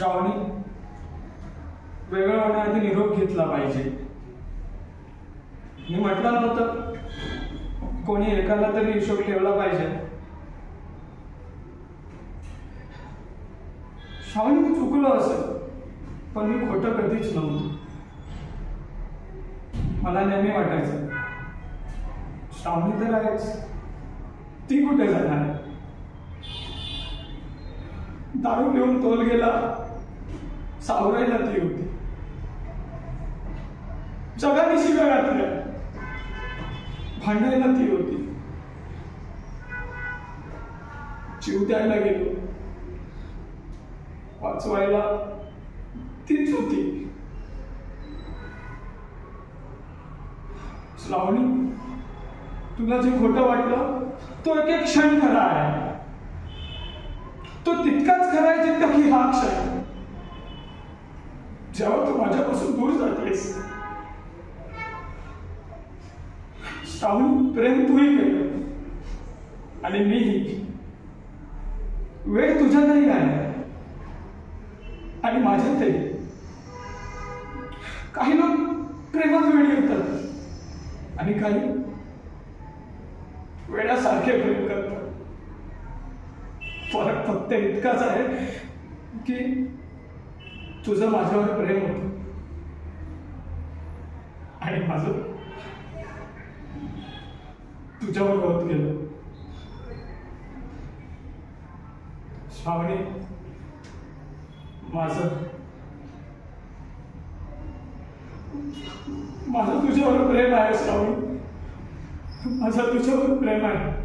श्रावणी, वेगळं होण्याआधी निरोप घेतला पाहिजे. मी म्हटलं नव्हतं कोणी एकाला तरी हिशोब ठेवला पाहिजे. श्रावणी, मी चुकलो असेल, पण मी खोटं कधीच नव्हतं. मला नेहमी वाटायचं श्रावणी तर आहेच, ती कुठे जाणार? दारू पिऊन तोल गेला, सावरायला ती होती. जगाने शिव्या घातल्या, भांडायला ती होती. जीव द्यायला गेलो, वाचवायला तीच होती. श्रावणी, तुला जे खोटं वाटलं तो एक एक क्षण खरा आहे. तो तितकाच खरा आहे जितका की हा क्षण. जेव्हा तू माझ्यापासून दूर जातेस, श्रावणी, प्रेम तूही केलं आणि मीही. वेळ तुझ्यातही आहे आणि माझ्यातही. काही लोक प्रेमात वेळ येतात आणि काही वेळासारखे प्रेम करतात. फरक फक्त इतकाच आहे की तुझं माझ्यावर प्रेम होतं आणि माझं तुझ्यावर होत गेलं. श्रावणी, माझं तुझ्यावर प्रेम आहे. श्रावणी, माझं तुझ्यावर प्रेम आहे.